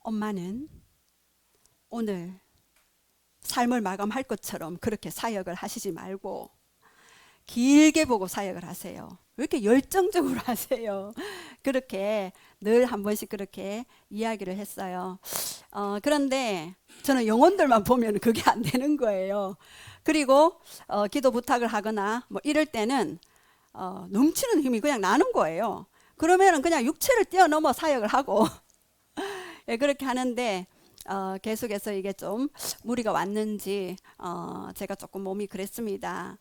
엄마는 오늘 삶을 마감할 것처럼 그렇게 사역을 하시지 말고 길게 보고 사역을 하세요. 왜 이렇게 열정적으로 하세요? 그렇게 늘 한 번씩 그렇게 이야기를 했어요. 그런데 저는 영혼들만 보면 그게 안 되는 거예요. 그리고 기도 부탁을 하거나 뭐 이럴 때는 넘치는 힘이 그냥 나는 거예요. 그러면은 그냥 육체를 뛰어넘어 사역을 하고 예, 그렇게 하는데 계속해서 이게 좀 무리가 왔는지 제가 조금 몸이 그랬습니다.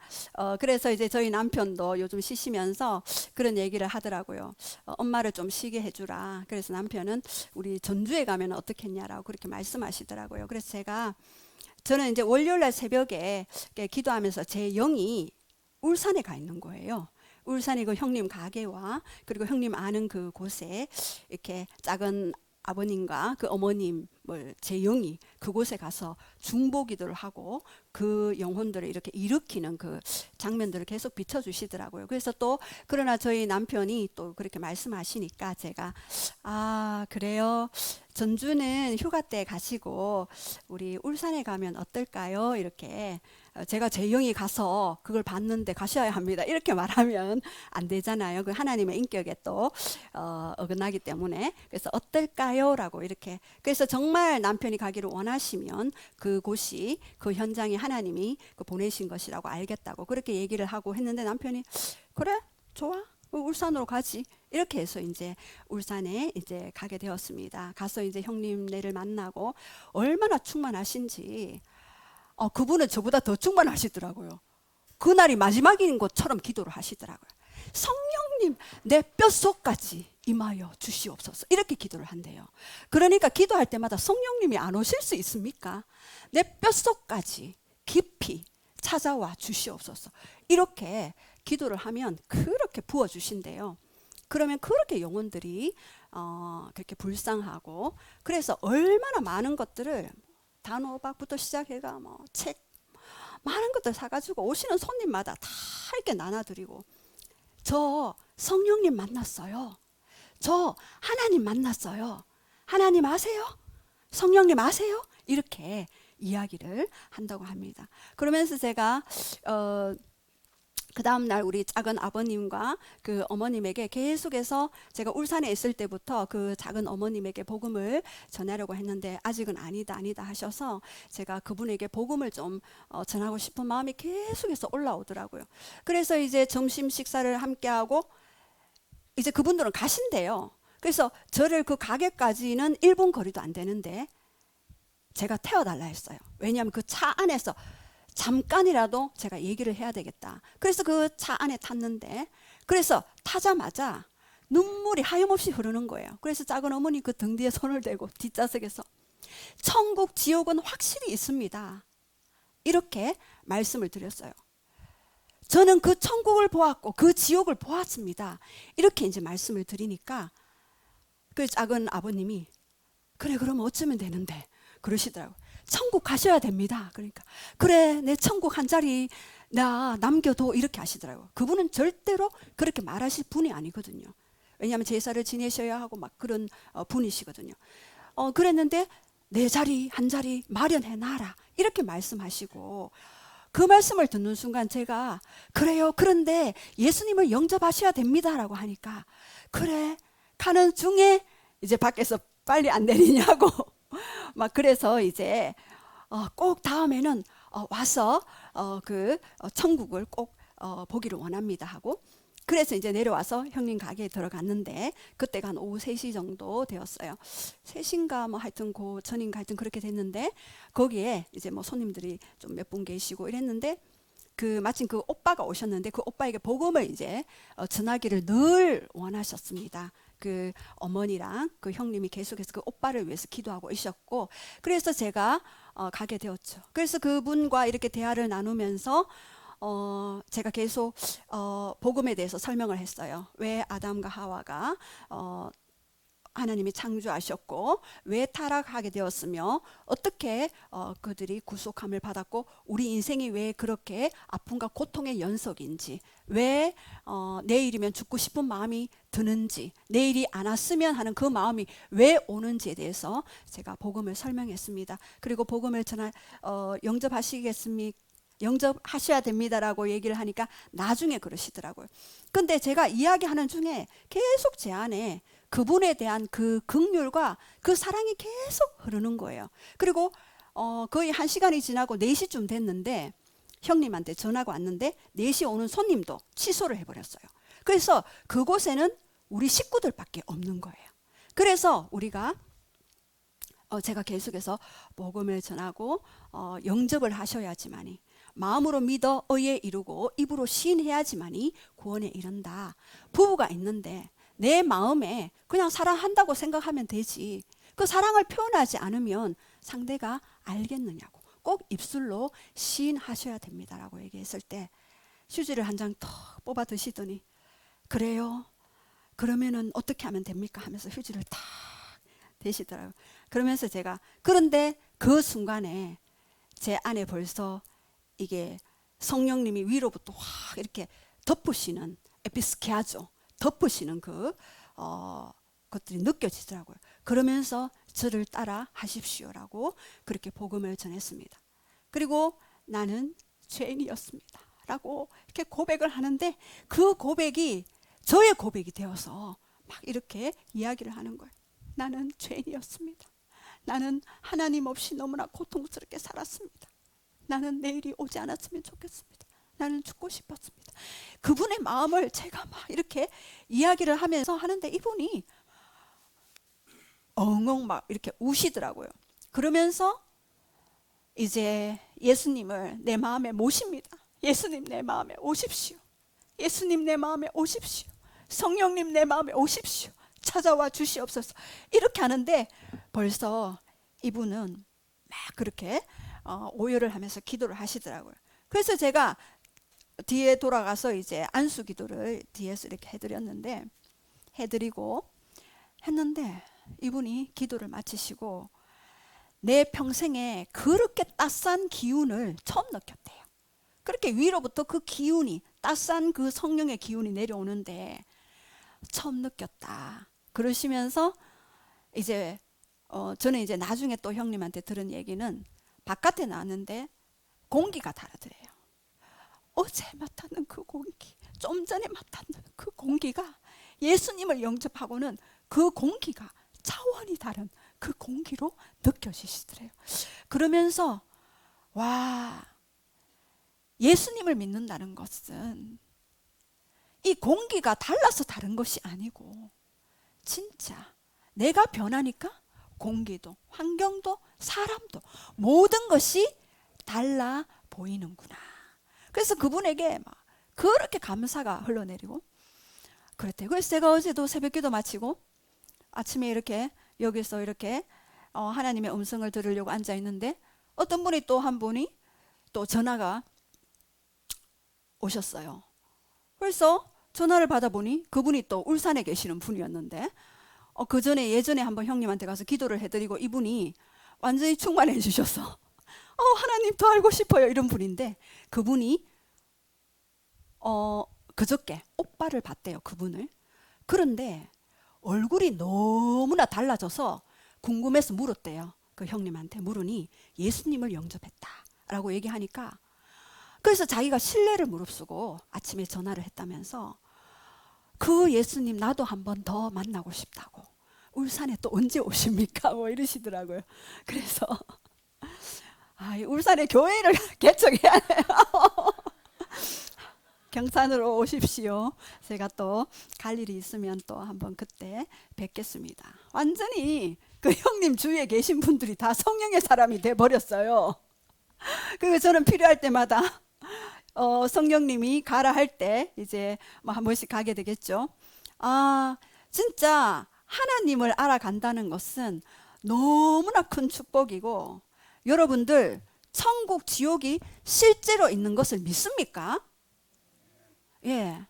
그래서 이제 저희 남편도 요즘 쉬시면서 그런 얘기를 하더라고요. 엄마를 좀 쉬게 해주라. 그래서 남편은 우리 전주에 가면 어떻겠냐라고 그렇게 말씀하시더라고요. 그래서 저는 이제 월요일날 새벽에 기도하면서 제 영이 울산에 가 있는 거예요. 울산에 그 형님 가게와 그리고 형님 아는 그 곳에 이렇게 작은 아버님과 그 어머님을 제 영이 그곳에 가서 중보 기도를 하고 그 영혼들을 이렇게 일으키는 그 장면들을 계속 비춰주시더라고요. 그래서 또 그러나 저희 남편이 또 그렇게 말씀하시니까 제가 그래요. 전주는 휴가 때 가시고 우리 울산에 가면 어떨까요? 이렇게 제가 제 영이 가서 그걸 봤는데 가셔야 합니다. 이렇게 말하면 안 되잖아요. 그 하나님의 인격에 또 어긋나기 때문에. 그래서 어떨까요? 라고 이렇게. 그래서 정말 남편이 가기를 원하시면 그곳이 그 현장에 하나님이 보내신 것이라고 알겠다고 그렇게 얘기를 하고 했는데 남편이 그래? 좋아. 울산으로 가지. 이렇게 해서 이제 울산에 이제 가게 되었습니다. 가서 이제 형님네를 만나고 얼마나 충만하신지 그분은 저보다 더 충만하시더라고요. 그날이 마지막인 것처럼 기도를 하시더라고요. 성령님 내 뼛속까지 임하여 주시옵소서 이렇게 기도를 한대요. 그러니까 기도할 때마다 성령님이 안 오실 수 있습니까? 내 뼛속까지 깊이 찾아와 주시옵소서 이렇게 기도를 하면 그렇게 부어주신대요. 그러면 그렇게 영혼들이 그렇게 불쌍하고 그래서 얼마나 많은 것들을 단호박부터 시작해가 뭐 책 많은 것들 사가지고 오시는 손님마다 다 이렇게 나눠드리고 저 성령님 만났어요. 저 하나님 만났어요. 하나님 아세요? 성령님 아세요? 이렇게 이야기를 한다고 합니다. 그러면서 제가 그 다음날 우리 작은 아버님과 그 어머님에게 계속해서 제가 울산에 있을 때부터 그 작은 어머님에게 복음을 전하려고 했는데 아직은 아니다 하셔서 제가 그분에게 복음을 좀 전하고 싶은 마음이 계속해서 올라오더라고요. 그래서 이제 점심 식사를 함께하고 이제 그분들은 가신대요. 그래서 저를 그 가게까지는 1분 거리도 안 되는데 제가 태워달라 했어요. 왜냐하면 그 차 안에서 잠깐이라도 제가 얘기를 해야 되겠다. 그래서 그 차 안에 탔는데 그래서 타자마자 눈물이 하염없이 흐르는 거예요. 그래서 작은 어머니 그 등 뒤에 손을 대고 뒷좌석에서 천국 지옥은 확실히 있습니다. 이렇게 말씀을 드렸어요. 저는 그 천국을 보았고 그 지옥을 보았습니다. 이렇게 이제 말씀을 드리니까 그 작은 아버님이 그래 그럼 어쩌면 되는데 그러시더라고요. 천국 가셔야 됩니다. 그러니까 그래 내 천국 한 자리 나 남겨둬 이렇게 하시더라고요. 그분은 절대로 그렇게 말하실 분이 아니거든요. 왜냐하면 제사를 지내셔야 하고 막 그런 분이시거든요. 그랬는데 내 자리 한 자리 마련해 놔라 이렇게 말씀하시고 그 말씀을 듣는 순간 제가 그래요 그런데 예수님을 영접하셔야 됩니다라고 하니까 그래 가는 중에 이제 밖에서 빨리 안 내리냐고 막 그래서 이제 꼭 다음에는 와서 그 천국을 꼭 보기를 원합니다 하고 그래서 이제 내려와서 형님 가게에 들어갔는데 그때가 한 오후 3시 정도 되었어요. 3시인가 뭐 하여튼 그 전인가 하여튼 그렇게 됐는데 거기에 이제 뭐 손님들이 좀 몇 분 계시고 이랬는데 그 마침 그 오빠가 오셨는데 그 오빠에게 복음을 이제 전하기를 늘 원하셨습니다. 그 어머니랑 그 형님이 계속해서 그 오빠를 위해서 기도하고 있었고 그래서 제가 가게 되었죠. 그래서 그분과 이렇게 대화를 나누면서 제가 계속 복음에 대해서 설명을 했어요. 왜 아담과 하와가 하나님이 창조하셨고 왜 타락하게 되었으며 어떻게 그들이 구속함을 받았고 우리 인생이 왜 그렇게 아픔과 고통의 연속인지 왜 내일이면 죽고 싶은 마음이 드는지, 내일이 안 왔으면 하는 그 마음이 왜 오는지에 대해서 제가 복음을 설명했습니다. 그리고 복음을 영접하시겠습니까? 영접하셔야 됩니다라고 얘기를 하니까 나중에 그러시더라고요. 근데 제가 이야기하는 중에 계속 제 안에 그분에 대한 그 긍휼과 그 사랑이 계속 흐르는 거예요. 그리고 거의 1시간이 지나고 4시쯤 됐는데 형님한테 전화가 왔는데 4시 오는 손님도 취소를 해버렸어요. 그래서 그곳에는 우리 식구들밖에 없는 거예요. 그래서 우리가 제가 계속해서 복음을 전하고 영접을 하셔야지만이, 마음으로 믿어 의에 이르고 입으로 시인해야지만이 구원에 이른다. 부부가 있는데 내 마음에 그냥 사랑한다고 생각하면 되지, 그 사랑을 표현하지 않으면 상대가 알겠느냐고, 꼭 입술로 시인하셔야 됩니다라고 얘기했을 때 휴지를 한 장 턱 뽑아 드시더니 그래요? 그러면은 어떻게 하면 됩니까? 하면서 휴지를 탁 대시더라고요. 그러면서 제가, 그런데 그 순간에 제 안에 벌써 이게 성령님이 위로부터 확 이렇게 덮으시는, 에피스키아죠, 덮으시는 것들이 느껴지더라고요. 그러면서 저를 따라 하십시오라고 그렇게 복음을 전했습니다. 그리고 나는 죄인이었습니다 라고 이렇게 고백을 하는데, 그 고백이 저의 고백이 되어서 막 이렇게 이야기를 하는 거예요. 나는 죄인이었습니다. 나는 하나님 없이 너무나 고통스럽게 살았습니다. 나는 내일이 오지 않았으면 좋겠습니다. 나는 죽고 싶었습니다. 그분의 마음을 제가 막 이렇게 이야기를 하면서 하는데 이분이 엉엉 막 이렇게 우시더라고요. 그러면서 이제 예수님을 내 마음에 모십니다. 예수님 내 마음에 오십시오. 예수님 내 마음에 오십시오. 성령님 내 마음에 오십시오. 찾아와 주시옵소서. 이렇게 하는데 벌써 이분은 막 그렇게 오열을 하면서 기도를 하시더라고요. 그래서 제가 뒤에 돌아가서 이제 안수 기도를 뒤에서 이렇게 해드리고 했는데 이분이 기도를 마치시고 내 평생에 그렇게 따스한 기운을 처음 느꼈대요. 그렇게 위로부터 그 기운이, 따스한 그 성령의 기운이 내려오는데 처음 느꼈다. 그러시면서 이제 저는 이제 나중에 또 형님한테 들은 얘기는 바깥에 나왔는데 공기가 다르더래요. 어제 맡았는 그 공기, 좀 전에 맡았는 그 공기가 예수님을 영접하고는 그 공기가 차원이 다른 그 공기로 느껴지시더래요. 그러면서 와, 예수님을 믿는다는 것은 이 공기가 달라서 다른 것이 아니고 진짜 내가 변하니까 공기도, 환경도, 사람도 모든 것이 달라 보이는구나. 그래서 그분에게 막 그렇게 감사가 흘러내리고 그랬대요. 그래서 제가 어제도 새벽기도 마치고 아침에 이렇게 여기서 이렇게 하나님의 음성을 들으려고 앉아 있는데 어떤 분이 또 한 분이 또 전화가 오셨어요. 그래서 전화를 받아보니 그분이 또 울산에 계시는 분이었는데 그 전에 예전에 한번 형님한테 가서 기도를 해드리고 이분이 완전히 충만해 주셔서 하나님 더 알고 싶어요 이런 분인데, 그분이 그저께 오빠를 봤대요, 그분을. 그런데 얼굴이 너무나 달라져서 궁금해서 물었대요. 그 형님한테 물으니 예수님을 영접했다라고 얘기하니까, 그래서 자기가 신뢰를 무릅쓰고 아침에 전화를 했다면서 그 예수님 나도 한 번 더 만나고 싶다고, 울산에 또 언제 오십니까? 뭐 이러시더라고요. 그래서 울산에 교회를 개척해야 해요. 경산으로 오십시오. 제가 또 갈 일이 있으면 또 한번 그때 뵙겠습니다. 완전히 그 형님 주위에 계신 분들이 다 성령의 사람이 돼버렸어요. 그리고 저는 필요할 때마다 성령님이 가라 할 때 이제 뭐 한 번씩 가게 되겠죠. 진짜 하나님을 알아간다는 것은 너무나 큰 축복이고, 여러분들 천국 지옥이 실제로 있는 것을 믿습니까? 예,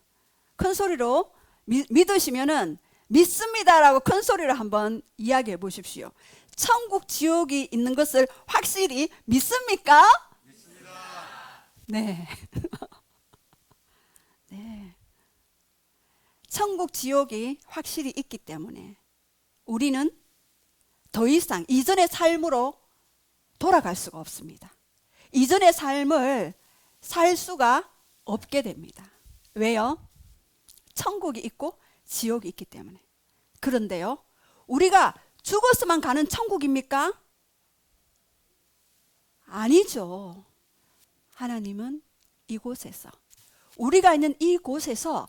큰 소리로 믿으시면은 믿습니다라고 큰 소리로 한번 이야기해 보십시오. 천국 지옥이 있는 것을 확실히 믿습니까? 믿습니다. 네. 네. 천국 지옥이 확실히 있기 때문에 우리는 더 이상 이전의 삶으로 돌아갈 수가 없습니다. 이전의 삶을 살 수가 없게 됩니다. 왜요? 천국이 있고 지옥이 있기 때문에. 그런데요, 우리가 죽어서만 가는 천국입니까? 아니죠. 하나님은 이곳에서, 우리가 있는 이곳에서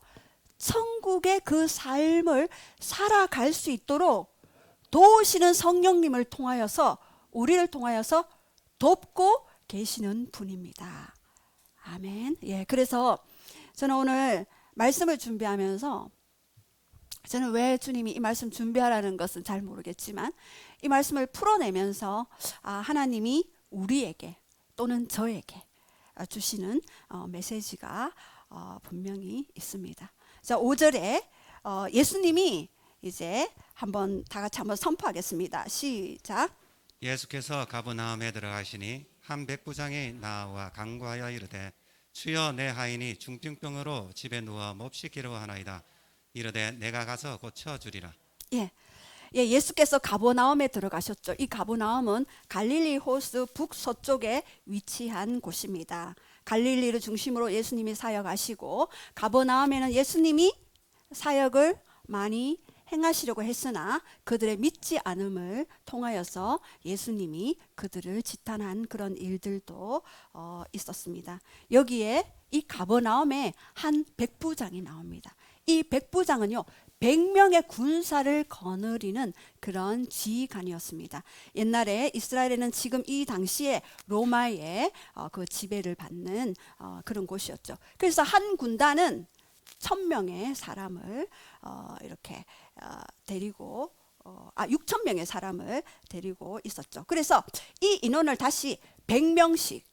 천국의 그 삶을 살아갈 수 있도록 도우시는 성령님을 통하여서, 우리를 통하여서 돕고 계시는 분입니다. 아멘. 예, 그래서 저는 오늘 말씀을 준비하면서, 저는 왜 주님이 이 말씀 준비하라는 것은 잘 모르겠지만 이 말씀을 풀어내면서 하나님이 우리에게 또는 저에게 주시는 메시지가 분명히 있습니다. 자, 5절에 예수님이 이제 다 같이 한번 선포하겠습니다. 시작. 예수께서 가버나움에 들어가시니 한 백부장이 나와 간구하여 이르되 주여 내 하인이 중풍병으로 집에 누워 몹시 괴로워하나이다. 이르되 내가 가서 고쳐주리라. 예, 예수께서 가버나움에 들어가셨죠. 이 가버나움은 갈릴리 호수 북서쪽에 위치한 곳입니다. 갈릴리를 중심으로 예수님이 사역하시고, 가버나움에는 예수님이 사역을 많이 행하시려고 했으나 그들의 믿지 않음을 통하여서 예수님이 그들을 지탄한 그런 일들도 있었습니다. 여기에 이 가버나움에 한 백부장이 나옵니다. 이 백부장은요, 100명의 군사를 거느리는 그런 지휘관이었습니다. 옛날에 이스라엘에는 지금 이 당시에 로마의 그 지배를 받는 그런 곳이었죠. 그래서 한 군단은 1000명의 사람을 이렇게 데리고 6000명의 사람을 데리고 있었죠. 그래서 이 인원을 다시 100명씩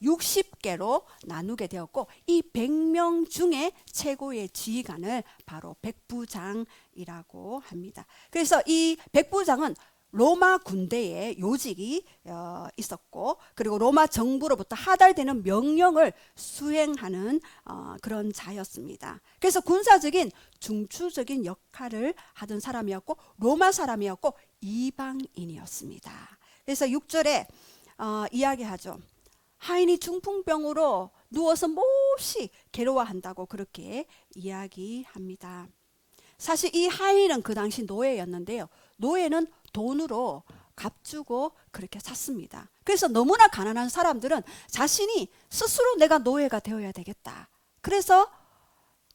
60개로 나누게 되었고, 이 100명 중에 최고의 지휘관을 바로 백부장이라고 합니다. 그래서 이 백부장은 로마 군대의 요직이 있었고, 그리고 로마 정부로부터 하달되는 명령을 수행하는 그런 자였습니다. 그래서 군사적인 중추적인 역할을 하던 사람이었고, 로마 사람이었고 이방인이었습니다. 그래서 6절에 이야기하죠. 하인이 중풍병으로 누워서 몹시 괴로워한다고 그렇게 이야기합니다. 사실 이 하인은 그 당시 노예였는데요, 노예는 돈으로 값주고 그렇게 샀습니다. 그래서 너무나 가난한 사람들은 자신이 스스로 내가 노예가 되어야 되겠다, 그래서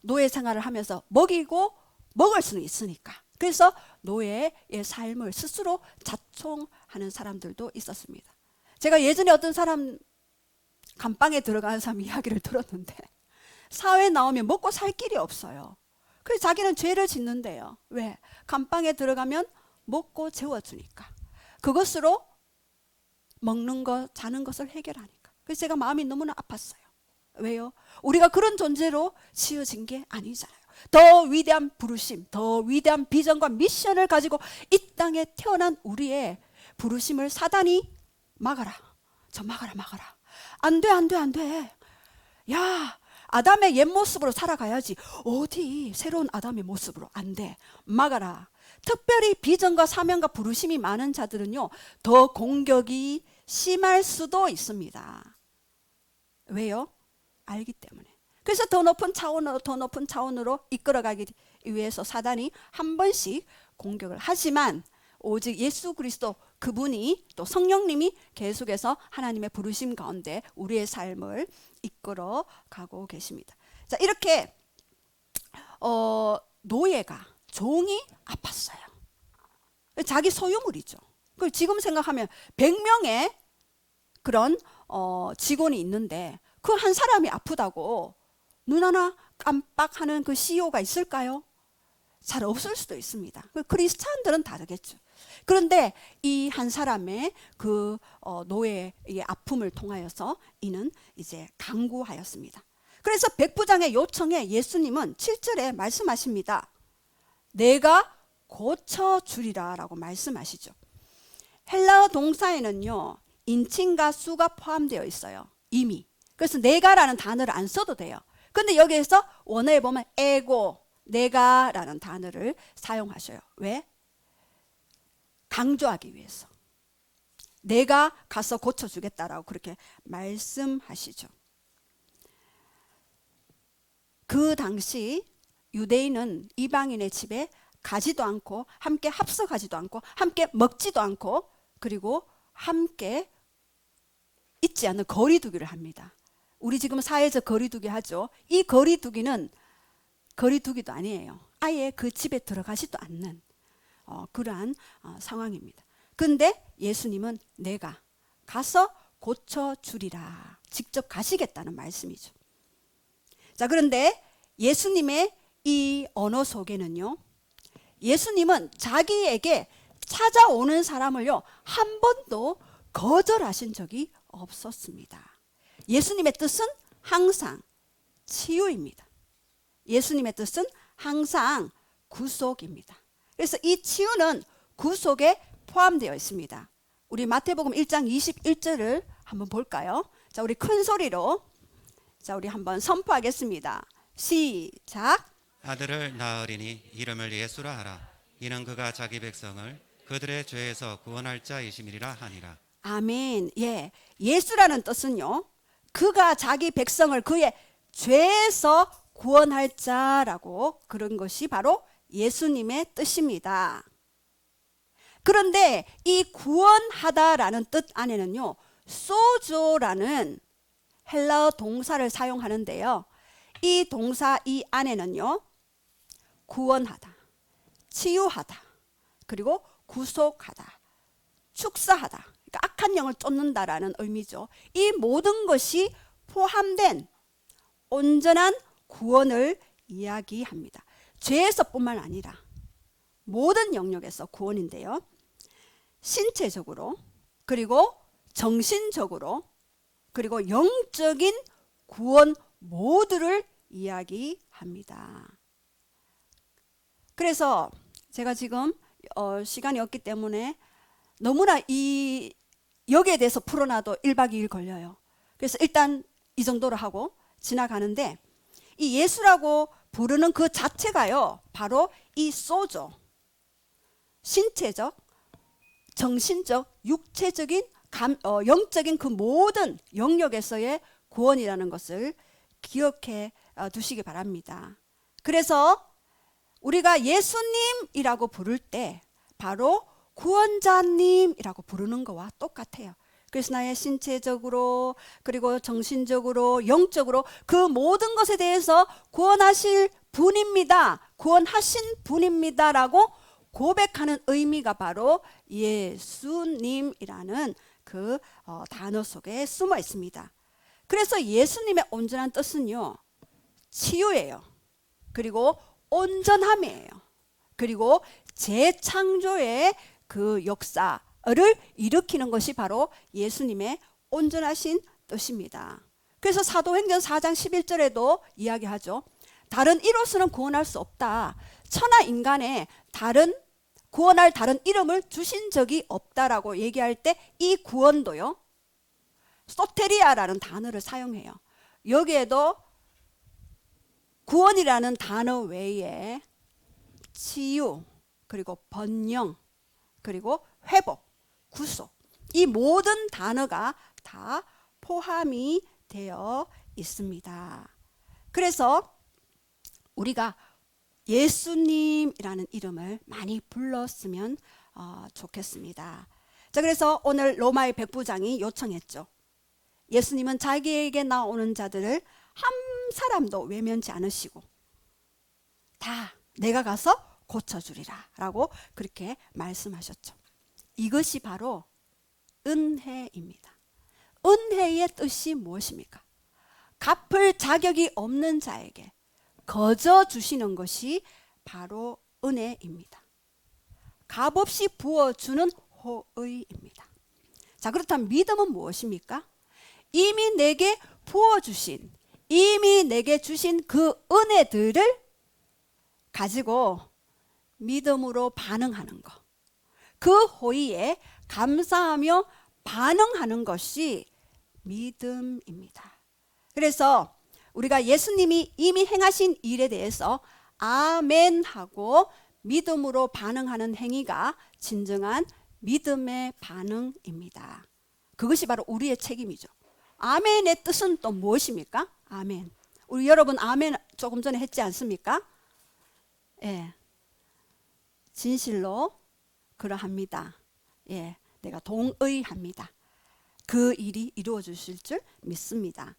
노예 생활을 하면서 먹이고 먹을 수는 있으니까, 그래서 노예의 삶을 스스로 자청하는 사람들도 있었습니다. 제가 예전에 어떤 사람 감방에 들어가는 사람 이야기를 들었는데, 사회에 나오면 먹고 살 길이 없어요. 그래서 자기는 죄를 짓는데요. 왜? 감방에 들어가면 먹고 재워주니까, 그것으로 먹는 것, 자는 것을 해결하니까. 그래서 제가 마음이 너무나 아팠어요. 왜요? 우리가 그런 존재로 지어진 게 아니잖아요. 더 위대한 부르심, 더 위대한 비전과 미션을 가지고 이 땅에 태어난 우리의 부르심을 사단이 막아라, 저 막아라. 안 돼. 야, 아담의 옛 모습으로 살아가야지. 어디 새로운 아담의 모습으로. 안 돼. 막아라. 특별히 비전과 사명과 부르심이 많은 자들은요, 더 공격이 심할 수도 있습니다. 왜요? 알기 때문에. 그래서 더 높은 차원으로 이끌어가기 위해서 사단이 한 번씩 공격을 하지만, 오직 예수 그리스도 그분이, 또 성령님이 계속해서 하나님의 부르심 가운데 우리의 삶을 이끌어 가고 계십니다. 자, 이렇게 노예가, 종이 아팠어요. 자기 소유물이죠. 그걸 지금 생각하면 100명의 그런 직원이 있는데 그 한 사람이 아프다고 눈 하나 깜빡하는 그 CEO가 있을까요? 잘 없을 수도 있습니다. 크리스찬들은 다르겠죠. 그런데 이 한 사람의 그 노예의 아픔을 통하여서 이는 이제 강구하였습니다. 그래서 백부장의 요청에 예수님은 7절에 말씀하십니다. 내가 고쳐주리라 라고 말씀하시죠. 헬라어 동사에는요, 인칭과 수가 포함되어 있어요, 이미. 그래서 내가라는 단어를 안 써도 돼요. 근데 여기에서 원어에 보면 에고, 내가라는 단어를 사용하셔요. 왜? 강조하기 위해서. 내가 가서 고쳐주겠다라고 그렇게 말씀하시죠. 그 당시 유대인은 이방인의 집에 가지도 않고 함께 합석하지도 않고 함께 먹지도 않고 그리고 함께 있지 않는 거리두기를 합니다. 우리 지금 사회에서 거리두기 하죠. 이 거리두기는 거리두기도 아니에요. 아예 그 집에 들어가지도 않는 그러한 상황입니다. 근데 예수님은 내가 가서 고쳐주리라. 직접 가시겠다는 말씀이죠. 자, 그런데 예수님의 이 언어 속에는요, 예수님은 자기에게 찾아오는 사람을요, 한 번도 거절하신 적이 없었습니다. 예수님의 뜻은 항상 치유입니다. 예수님의 뜻은 항상 구속입니다. 그래서 이 치유는 구속에 포함되어 있습니다. 우리 마태복음 1장 21절을 한번 볼까요? 자, 우리 큰 소리로 자, 우리 한번 선포하겠습니다. 시작. 아들을 낳으리니 이름을 예수라 하라. 이는 그가 자기 백성을 그들의 죄에서 구원할 자이심이라 하니라. 아멘. 예, 예수라는 뜻은요, 그가 자기 백성을 그의 죄에서 구원할 자라고 그런 것이 바로 예수님의 뜻입니다. 그런데 이 구원하다라는 뜻 안에는요, 소조라는 헬라어 동사를 사용하는데요, 이 동사 이 안에는요, 구원하다, 치유하다, 그리고 구속하다, 축사하다, 그러니까 악한 영을 쫓는다라는 의미죠. 이 모든 것이 포함된 온전한 구원을 이야기합니다. 죄에서뿐만 아니라 모든 영역에서 구원인데요, 신체적으로 그리고 정신적으로 그리고 영적인 구원 모두를 이야기합니다. 그래서 제가 지금 시간이 없기 때문에 너무나 여기에 대해서 풀어놔도 1박 2일 걸려요. 그래서 일단 이 정도로 하고 지나가는데, 이 예수라고 부르는 그 자체가요, 바로 이 소조, 신체적, 정신적, 육체적인, 영적인 그 모든 영역에서의 구원이라는 것을 기억해 두시기 바랍니다. 그래서 우리가 예수님이라고 부를 때 바로 구원자님이라고 부르는 거와 똑같아요. 그래서 나의 신체적으로 그리고 정신적으로 영적으로 그 모든 것에 대해서 구원하실 분입니다, 구원하신 분입니다라고 고백하는 의미가 바로 예수님이라는 그 단어 속에 숨어 있습니다. 그래서 예수님의 온전한 뜻은요, 치유예요. 그리고 온전함이에요. 그리고 재창조의 그 역사를 일으키는 것이 바로 예수님의 온전하신 뜻입니다. 그래서 사도행전 4장 11절에도 이야기하죠. 다른 이로서는 구원할 수 없다. 천하 인간에 구원할 다른 이름을 주신 적이 없다라고 얘기할 때 이 구원도요, 소테리아라는 단어를 사용해요. 여기에도 구원이라는 단어 외에 치유, 그리고 번영, 그리고 회복, 구속, 이 모든 단어가 다 포함이 되어 있습니다. 그래서 우리가 예수님이라는 이름을 많이 불렀으면 좋겠습니다. 자, 그래서 오늘 로마의 백부장이 요청했죠. 예수님은 자기에게 나오는 자들을 한 사람도 외면치 않으시고 다 내가 가서 고쳐주리라 라고 그렇게 말씀하셨죠. 이것이 바로 은혜입니다. 은혜의 뜻이 무엇입니까? 갚을 자격이 없는 자에게 거저 주시는 것이 바로 은혜입니다. 값없이 부어주는 호의입니다. 자, 그렇다면 믿음은 무엇입니까? 이미 내게 부어주신, 이미 내게 주신 그 은혜들을 가지고 믿음으로 반응하는 것, 그 호의에 감사하며 반응하는 것이 믿음입니다. 그래서 우리가 예수님이 이미 행하신 일에 대해서 아멘 하고 믿음으로 반응하는 행위가 진정한 믿음의 반응입니다. 그것이 바로 우리의 책임이죠. 아멘의 뜻은 또 무엇입니까? 아멘. 우리 여러분 아멘 조금 전에 했지 않습니까? 예. 진실로 그러합니다. 예. 내가 동의합니다. 그 일이 이루어 주실 줄 믿습니다.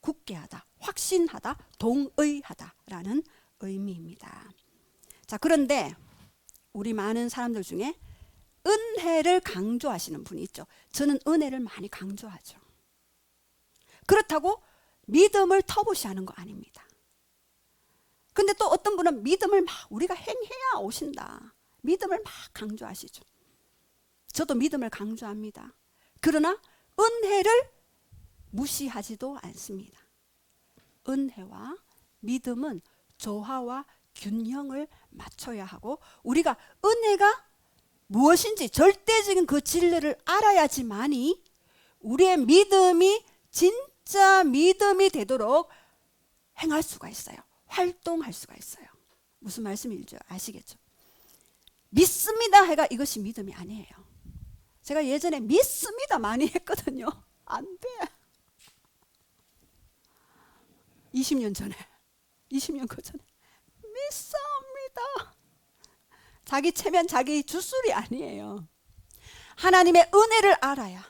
굳게 하다, 확신하다, 동의하다라는 의미입니다. 자, 그런데 우리 많은 사람들 중에 은혜를 강조하시는 분이 있죠. 저는 은혜를 많이 강조하죠. 그렇다고 믿음을 터부시하는 거 아닙니다. 근데 또 어떤 분은 믿음을 막 우리가 행해야 오신다. 믿음을 막 강조하시죠. 저도 믿음을 강조합니다. 그러나 은혜를 무시하지도 않습니다. 은혜와 믿음은 조화와 균형을 맞춰야 하고 우리가 은혜가 무엇인지 절대적인 그 진리를 알아야지만이 우리의 믿음이 진짜 믿음이 되도록 행할 수가 있어요. 활동할 수가 있어요. 무슨 말씀인지 아시겠죠? 믿습니다 해가 이것이 믿음이 아니에요. 제가 예전에 믿습니다 많이 했거든요. 안 돼. 20년 전에 20년 그 전에 믿습니다. 자기 체면 자기 주술이 아니에요. 하나님의 은혜를 알아야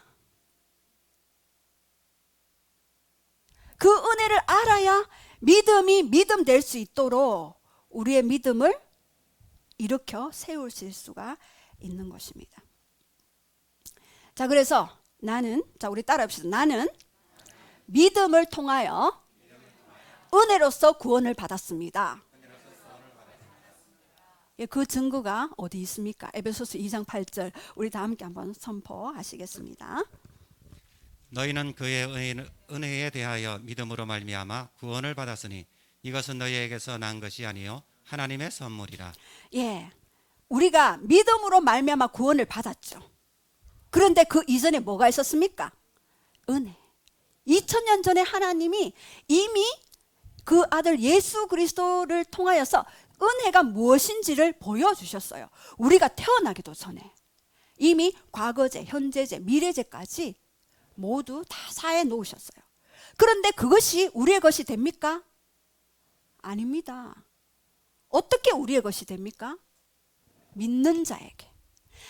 그 은혜를 알아야 믿음이 믿음 될 수 있도록 우리의 믿음을 일으켜 세우실 수가 있는 것입니다. 자, 그래서 나는, 자, 우리 따라합시다. 나는 믿음을 통하여 은혜로서 구원을 받았습니다. 예, 그 증거가 어디 있습니까? 에베소서 2장 8절 우리 다 함께 한번 선포하시겠습니다. 너희는 그의 은혜에 대하여 믿음으로 말미암아 구원을 받았으니 이것은 너희에게서 난 것이 아니요 하나님의 선물이라. 예, 우리가 믿음으로 말미암아 구원을 받았죠. 그런데 그 이전에 뭐가 있었습니까? 은혜. 2000년 전에 하나님이 이미 그 아들 예수 그리스도를 통하여서 은혜가 무엇인지를 보여주셨어요. 우리가 태어나기도 전에 이미 과거제, 현재제, 미래제까지 모두 다 사해 놓으셨어요. 그런데 그것이 우리의 것이 됩니까? 아닙니다. 어떻게 우리의 것이 됩니까? 믿는 자에게.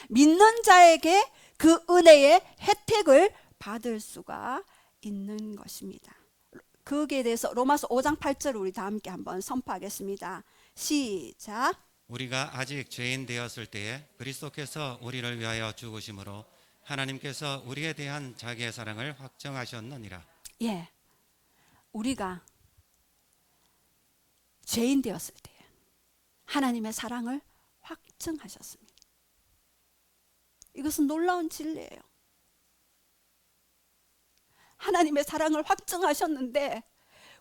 믿는 자에게 그 은혜의 혜택을 받을 수가 있는 것입니다. 거기에 대해서 로마서 5장 8절 우리 다 함께 한번 선포하겠습니다. 시작. 우리가 아직 죄인 되었을 때에 그리스도께서 우리를 위하여 죽으심으로 하나님께서 우리에 대한 자기의 사랑을 확정하셨느니라. 예, 우리가 죄인 되었을 때 하나님의 사랑을 확증하셨습니다. 이것은 놀라운 진리예요. 하나님의 사랑을 확증하셨는데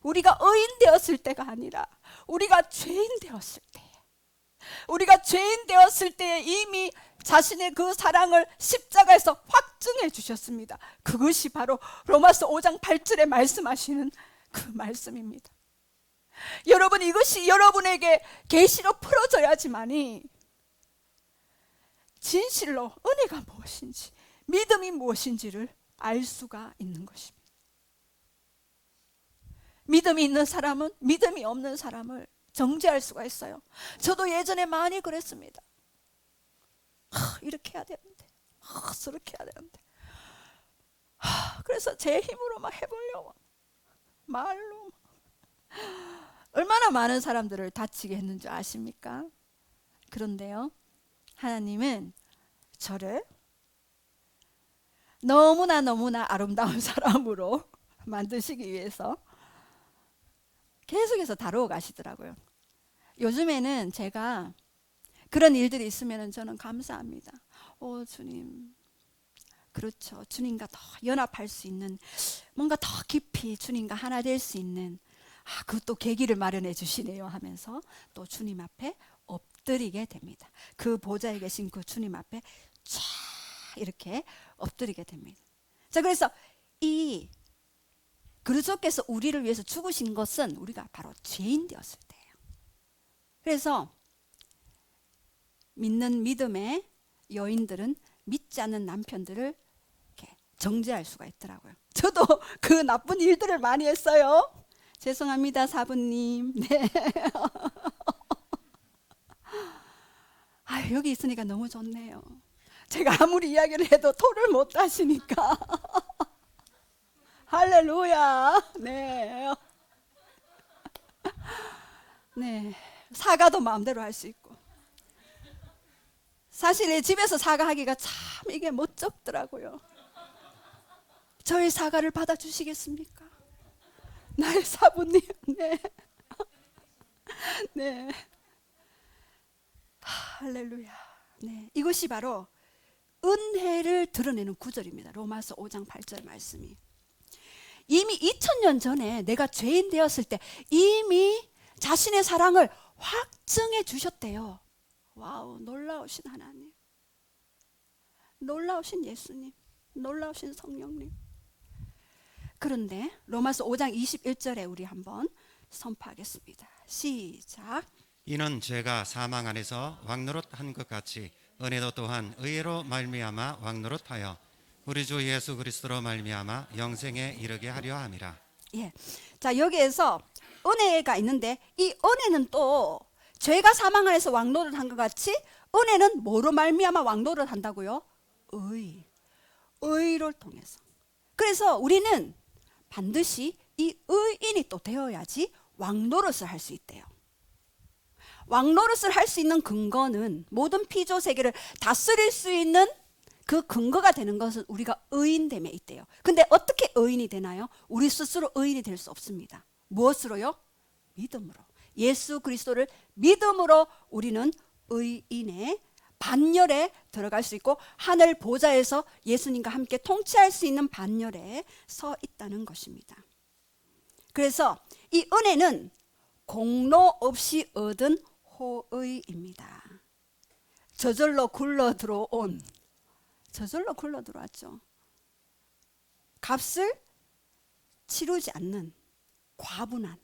우리가 의인 되었을 때가 아니라 우리가 죄인 되었을 때, 우리가 죄인 되었을 때 이미 자신의 그 사랑을 십자가에서 확증해 주셨습니다. 그것이 바로 로마서 5장 8절에 말씀하시는 그 말씀입니다. 여러분, 이것이 여러분에게 계시로 풀어져야지만이 진실로 은혜가 무엇인지, 믿음이 무엇인지를 알 수가 있는 것입니다. 믿음이 있는 사람은 믿음이 없는 사람을 정죄할 수가 있어요. 저도 예전에 많이 그랬습니다. 이렇게 해야 되는데, 저렇게 해야 되는데, 그래서 제 힘으로 막 해보려고 말로 얼마나 많은 사람들을 다치게 했는지 아십니까? 그런데요, 하나님은 저를 너무나 아름다운 사람으로 만드시기 위해서 계속해서 다루어 가시더라고요. 요즘에는 제가 그런 일들이 있으면 저는 감사합니다. 주님, 그렇죠. 주님과 더 연합할 수 있는, 뭔가 더 깊이 주님과 하나 될 수 있는, 그것도 계기를 마련해 주시네요 하면서 또 주님 앞에 엎드리게 됩니다. 그 보좌에 계신 그 주님 앞에 쫙 이렇게 엎드리게 됩니다. 자, 그래서 이 그리스도께서 우리를 위해서 죽으신 것은 우리가 바로 죄인 되었을 때예요. 그래서 믿는 믿음의 여인들은 믿지 않는 남편들을 이렇게 정죄할 수가 있더라고요. 저도 그 나쁜 일들을 많이 했어요. 죄송합니다, 사부님. 네. 아, 여기 있으니까 너무 좋네요. 제가 아무리 이야기를 해도 토를 못 하시니까. 할렐루야. 네. 네. 사과도 마음대로 할 수 있고. 사실 집에서 사과하기가 참 이게 멋쩍더라고요. 저의 사과를 받아주시겠습니까? 나의 사부님. 네. 네. 할렐루야. 네. 이것이 바로 은혜를 드러내는 구절입니다. 로마서 5장 8절 말씀이. 이미 2000년 전에 내가 죄인 되었을 때 이미 자신의 사랑을 확증해 주셨대요. 와우, 놀라우신 하나님, 놀라우신 예수님, 놀라우신 성령님. 그런데 로마서 5장 21절에 우리 한번 선포하겠습니다. 시작. 이는 죄가 사망 안에서 왕노릇한 것 같이 은혜도 또한 의로 말미암아 왕노릇하여 우리 주 예수 그리스도로 말미암아 영생에 이르게 하려 함이라. 예. 자, 여기에서 은혜가 있는데 이 은혜는 또 죄가 사망 안에서 왕노릇 한 것 같이 은혜는 뭐로 말미암아 왕노릇 한다고요? 의를 통해서. 그래서 우리는 반드시 이 의인이 또 되어야지 왕노릇을 할 수 있대요. 왕노릇을 할 수 있는 근거는 모든 피조 세계를 다스릴 수 있는 그 근거가 되는 것은 우리가 의인됨에 있대요. 근데 어떻게 의인이 되나요? 우리 스스로 의인이 될 수 없습니다. 무엇으로요? 믿음으로. 예수 그리스도를 믿음으로 우리는 의인의 반열에 들어갈 수 있고 하늘 보좌에서 예수님과 함께 통치할 수 있는 반열에 서 있다는 것입니다. 그래서 이 은혜는 공로 없이 얻은 호의입니다. 저절로 굴러 들어온, 저절로 굴러 들어왔죠. 값을 치르지 않는 과분한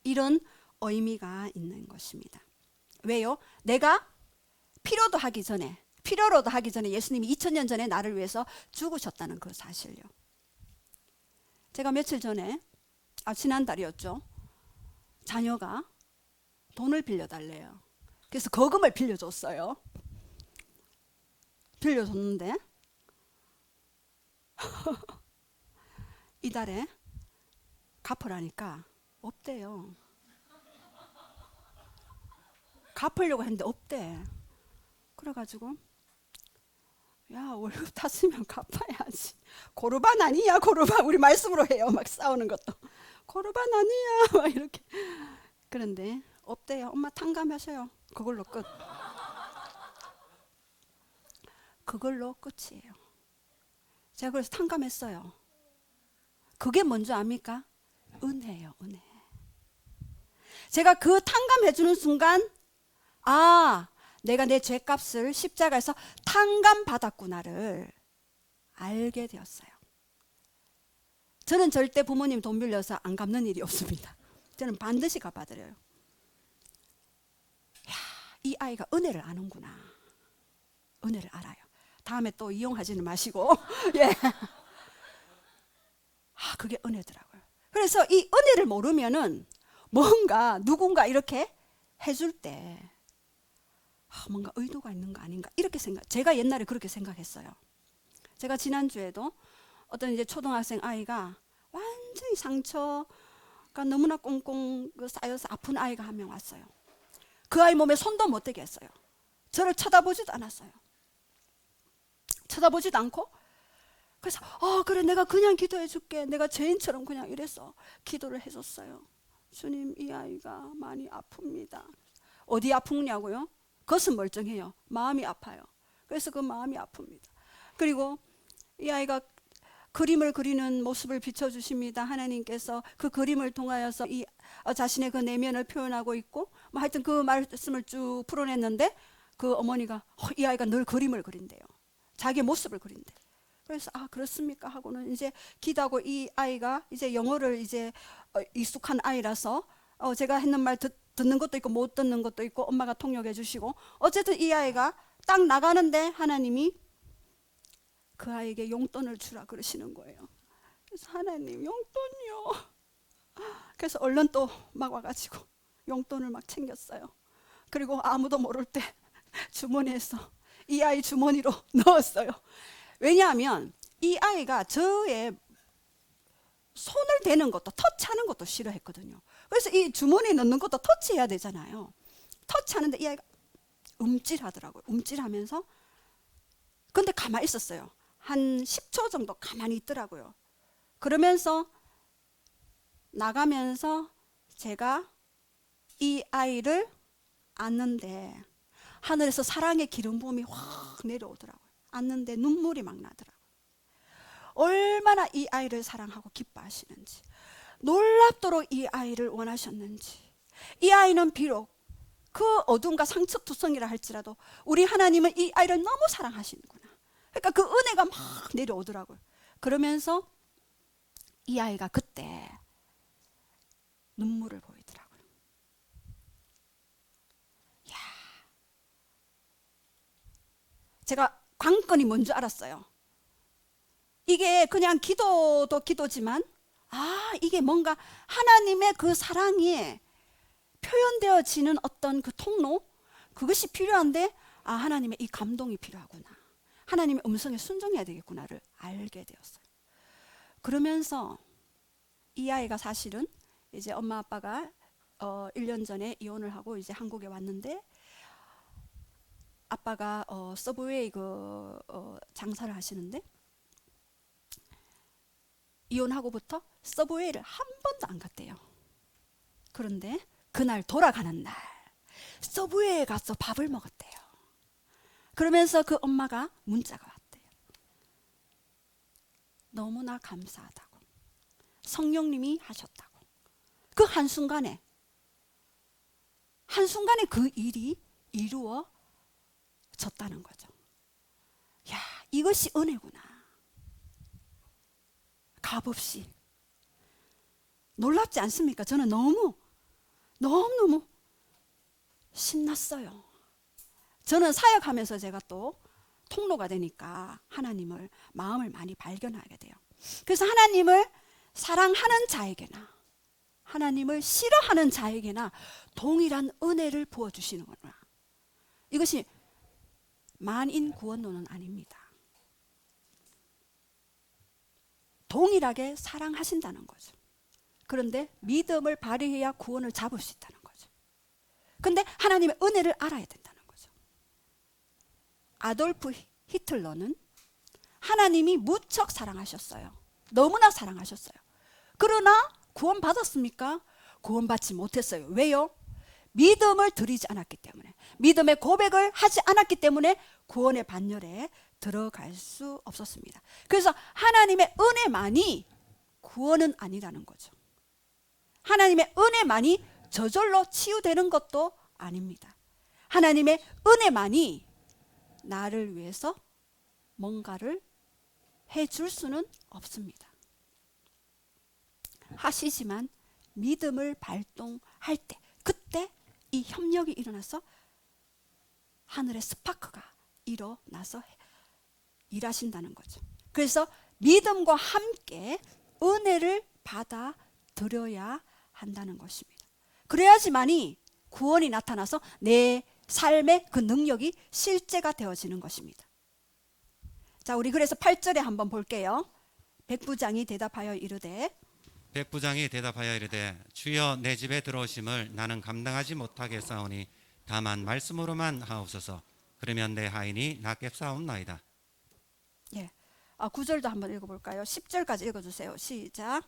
이런 의미가 있는 것입니다. 왜요? 내가 필요로도 하기 전에 예수님이 2000년 전에 나를 위해서 죽으셨다는 그 사실요. 제가 며칠 전에, 지난달이었죠. 자녀가 돈을 빌려달래요. 그래서 거금을 빌려줬어요. 빌려줬는데 이달에 갚으라니까 없대요. 갚으려고 했는데 없대. 그래가지고 야, 월급 탔으면 갚아야지. 고르반 아니야, 고르반. 우리 말씀으로 해요. 막 싸우는 것도. 고르반 아니야, 막 이렇게. 그런데 없대요. 엄마 탕감하셔요. 그걸로 끝. 그걸로 끝이에요. 제가 그래서 탕감했어요. 그게 뭔지 압니까? 은혜예요, 은혜. 제가 그 탕감해주는 순간, 내가 내 죄값을 십자가에서 탕감받았구나를 알게 되었어요. 저는 절대 부모님 돈 빌려서 안 갚는 일이 없습니다. 저는 반드시 갚아드려요. 야, 이 아이가 은혜를 아는구나. 은혜를 알아요. 다음에 또 이용하지는 마시고. 예. 그게 은혜더라고요. 그래서 이 은혜를 모르면은 뭔가 누군가 이렇게 해줄 때 뭔가 의도가 있는 거 아닌가 이렇게 제가 옛날에 그렇게 생각했어요. 제가 지난주에도 어떤 이제 초등학생 아이가 완전히 상처가 너무나 꽁꽁 쌓여서 아픈 아이가 한 명 왔어요. 그 아이 몸에 손도 못 대게 했어요. 저를 쳐다보지도 않았어요. 쳐다보지도 않고 그래서 그래 내가 그냥 기도해 줄게. 내가 죄인처럼 그냥 이래서 기도를 해줬어요. 주님, 이 아이가 많이 아픕니다. 어디 아프냐고요? 겉은 멀쩡해요. 마음이 아파요. 그래서 그 마음이 아픕니다. 그리고 이 아이가 그림을 그리는 모습을 비춰주십니다. 하나님께서 그 그림을 통하여서 이 자신의 그 내면을 표현하고 있고 하여튼 그 말씀을 쭉 풀어냈는데 그 어머니가 이 아이가 늘 그림을 그린대요. 자기의 모습을 그린대. 그래서 아 그렇습니까 하고는 이제 기도하고, 이 아이가 이제 영어를 이제 익숙한 아이라서 제가 했는 말 듣는 것도 있고 못 듣는 것도 있고 엄마가 통역해 주시고, 어쨌든 이 아이가 딱 나가는데 하나님이 그 아이에게 용돈을 주라 그러시는 거예요. 그래서 하나님 용돈이요. 그래서 얼른 또 막 와가지고 용돈을 막 챙겼어요. 그리고 아무도 모를 때 주머니에서 이 아이 주머니로 넣었어요. 왜냐하면 이 아이가 저의 손을 대는 것도, 터치하는 것도 싫어했거든요. 그래서 이 주머니에 넣는 것도 터치해야 되잖아요. 터치하는데 이 아이가 움찔하더라고요. 움찔하면서, 근데 가만히 있었어요. 한 10초 정도 가만히 있더라고요. 그러면서 나가면서 제가 이 아이를 안는데 하늘에서 사랑의 기름 부음이 확 내려오더라고요. 안는데 눈물이 막 나더라고요. 얼마나 이 아이를 사랑하고 기뻐하시는지, 놀랍도록 이 아이를 원하셨는지. 이 아이는 비록 그 어둠과 상처투성이라 할지라도 우리 하나님은 이 아이를 너무 사랑하시는구나. 그러니까 그 은혜가 막 내려오더라고요. 그러면서 이 아이가 그때 눈물을 보이더라고요. 야, 제가 관건이 뭔지 알았어요. 이게 그냥 기도도 기도지만, 아, 이게 뭔가 하나님의 그 사랑이 표현되어지는 어떤 그 통로, 그것이 필요한데, 아, 하나님의 이 감동이 필요하구나, 하나님의 음성에 순종해야 되겠구나를 알게 되었어요. 그러면서 이 아이가 사실은 이제 엄마 아빠가 1년 전에 이혼을 하고 이제 한국에 왔는데, 아빠가 서브웨이 장사를 하시는데, 이혼하고부터 서브웨이를 한 번도 안 갔대요. 그런데 그날 돌아가는 날 서브웨이에 가서 밥을 먹었대요. 그러면서 그 엄마가 문자가 왔대요. 너무나 감사하다고, 성령님이 하셨다고. 그 한순간에 그 일이 이루어졌다는 거죠. 야, 이것이 은혜구나. 값없이. 놀랍지 않습니까? 저는 너무너무 신났어요. 저는 사역하면서 제가 또 통로가 되니까 하나님을, 마음을 많이 발견하게 돼요. 그래서 하나님을 사랑하는 자에게나 하나님을 싫어하는 자에게나 동일한 은혜를 부어주시는구나. 이것이 만인 구원론은 아닙니다. 동일하게 사랑하신다는 거죠. 그런데 믿음을 발휘해야 구원을 잡을 수 있다는 거죠. 근데 하나님의 은혜를 알아야 된다는 거죠. 아돌프 히틀러는 하나님이 무척 사랑하셨어요. 너무나 사랑하셨어요. 그러나 구원 받았습니까? 구원받지 못했어요. 왜요? 믿음을 드리지 않았기 때문에, 믿음의 고백을 하지 않았기 때문에 구원의 반열에 들어갈 수 없었습니다. 그래서 하나님의 은혜만이 구원은 아니라는 거죠. 하나님의 은혜만이 저절로 치유되는 것도 아닙니다. 하나님의 은혜만이 나를 위해서 뭔가를 해줄 수는 없습니다. 하시지만 믿음을 발동할 때, 그때 이 협력이 일어나서 하늘의 스파크가 일어나서 일하신다는 거죠. 그래서 믿음과 함께 은혜를 받아들여야 한다는 것입니다. 그래야지만이 구원이 나타나서 내 삶의 그 능력이 실제가 되어지는 것입니다. 자, 우리 그래서 8절에 한번 볼게요. 백부장이 대답하여 이르되, 백부장이 대답하여 이르되 주여 내 집에 들어오심을 나는 감당하지 못하겠사오니 다만 말씀으로만 하옵소서. 그러면 내 하인이 낫게 싸움나이다. 예, 9절도 한번 읽어볼까요? 10절까지 읽어주세요. 시작.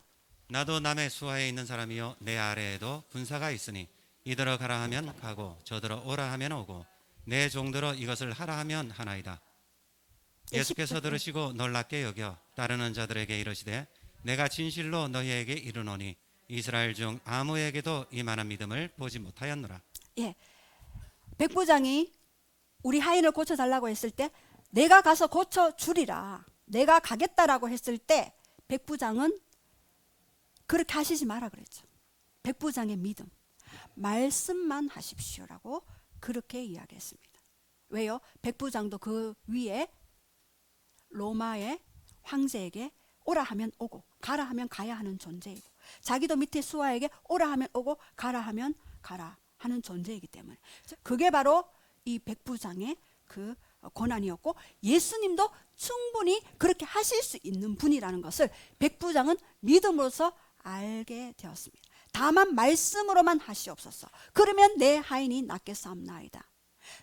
나도 남의 수하에 있는 사람이요 내 아래에도 군사가 있으니 이들어 가라 하면 가고 저들어 오라 하면 오고 내 종들어 이것을 하라 하면 하나이다. 예수께서 들으시고 놀랍게 여겨 따르는 자들에게 이르시되 내가 진실로 너희에게 이르노니 이스라엘 중 아무에게도 이만한 믿음을 보지 못하였노라. 예, 백부장이 우리 하인을 고쳐달라고 했을 때 내가 가서 고쳐주리라, 내가 가겠다라고 했을 때 백부장은 그렇게 하시지 마라 그랬죠. 백부장의 믿음, 말씀만 하십시오라고 그렇게 이야기했습니다. 왜요? 백부장도 그 위에 로마의 황제에게 오라 하면 오고 가라 하면 가야 하는 존재이고, 자기도 밑에 수하에게 오라 하면 오고 가라 하면 가라 하는 존재이기 때문에 그게 바로 이 백부장의 그 권한이었고, 예수님도 충분히 그렇게 하실 수 있는 분이라는 것을 백부장은 믿음으로써 알게 되었습니다. 다만 말씀으로만 하시옵소서. 그러면 내 하인이 낫겠사옵나이다.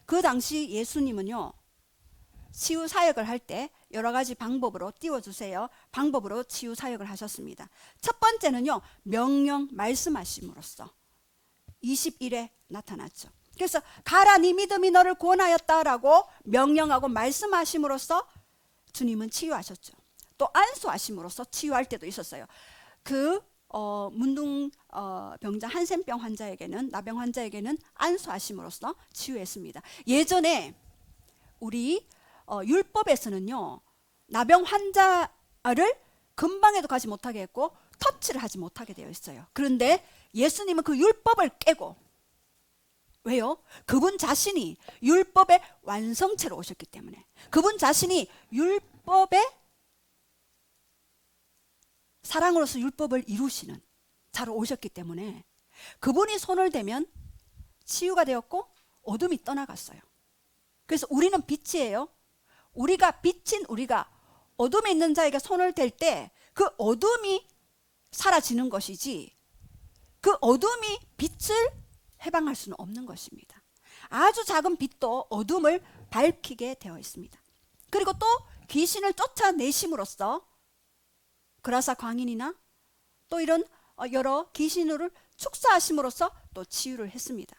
그 당시 예수님은요, 치유 사역을 할 때 여러 가지 방법으로 띄워주세요. 방법으로 치유 사역을 하셨습니다. 첫 번째는요, 명령 말씀하심으로써 21에 나타났죠. 그래서 가라 네 믿음이 너를 구원하였다라고 명령하고 말씀하심으로써 주님은 치유하셨죠. 또 안수하심으로써 치유할 때도 있었어요. 그 문둥 병자 한센병 환자에게는, 나병 환자에게는 안수하심으로써 치유했습니다. 예전에 우리 율법에서는요, 나병 환자를 근방에도 가지 못하게 했고 터치를 하지 못하게 되어 있어요. 그런데 예수님은 그 율법을 깨고, 왜요? 그분 자신이 율법의 완성체로 오셨기 때문에, 그분 자신이 율법의 사랑으로서 율법을 이루시는 자로 오셨기 때문에 그분이 손을 대면 치유가 되었고 어둠이 떠나갔어요. 그래서 우리는 빛이에요. 우리가 빛인 우리가 어둠에 있는 자에게 손을 댈 때 그 어둠이 사라지는 것이지, 그 어둠이 빛을 해방할 수는 없는 것입니다. 아주 작은 빛도 어둠을 밝히게 되어 있습니다. 그리고 또 귀신을 쫓아내심으로써 그라사 광인이나 또 이런 여러 귀신을 축사하심으로써 또 치유를 했습니다.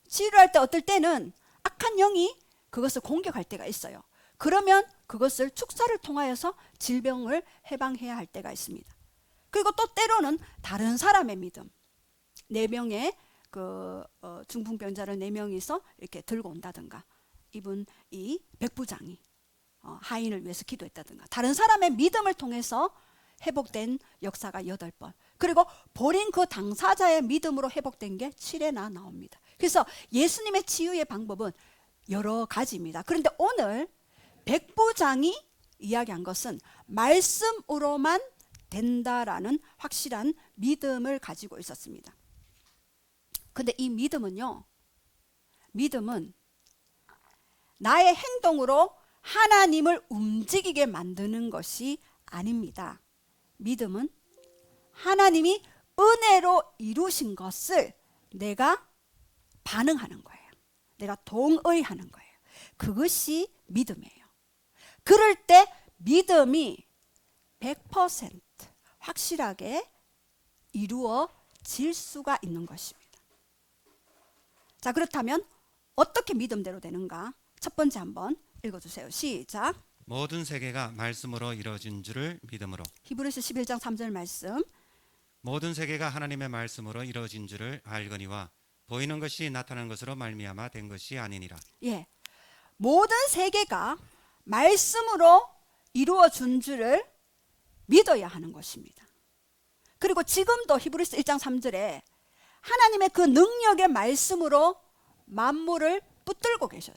치유를 할 때 어떨 때는 악한 영이 그것을 공격할 때가 있어요. 그러면 그것을 축사를 통하여서 질병을 해방해야 할 때가 있습니다. 그리고 또 때로는 다른 사람의 믿음, 4명의 그 중풍병자를 4명이서 이렇게 들고 온다든가, 이분 이 백부장이 하인을 위해서 기도했다든가, 다른 사람의 믿음을 통해서 회복된 역사가 8번, 그리고 버린 그 당사자의 믿음으로 회복된 게 7회나 나옵니다. 그래서 예수님의 치유의 방법은 여러 가지입니다. 그런데 오늘 백부장이 이야기한 것은 말씀으로만 된다라는 확실한 믿음을 가지고 있었습니다. 근데 이 믿음은요, 믿음은 나의 행동으로 하나님을 움직이게 만드는 것이 아닙니다. 믿음은 하나님이 은혜로 이루신 것을 내가 반응하는 거예요. 내가 동의하는 거예요. 그것이 믿음이에요. 그럴 때 믿음이 100% 확실하게 이루어질 수가 있는 것입니다. 자, 그렇다면 어떻게 믿음대로 되는가? 첫 번째 한번 읽어주세요. 시작. 모든 세계가 말씀으로 이루어진 줄을 믿음으로. 히브리서 11장 3절 말씀. 모든 세계가 하나님의 말씀으로 이루어진 줄을 알거니와 보이는 것이 나타난 것으로 말미암아 된 것이 아니니라. 예, 모든 세계가 말씀으로 이루어진 줄을 믿어야 하는 것입니다. 그리고 지금도 히브리서 1장 3절에 하나님의 그 능력의 말씀으로 만물을 붙들고 계셔요.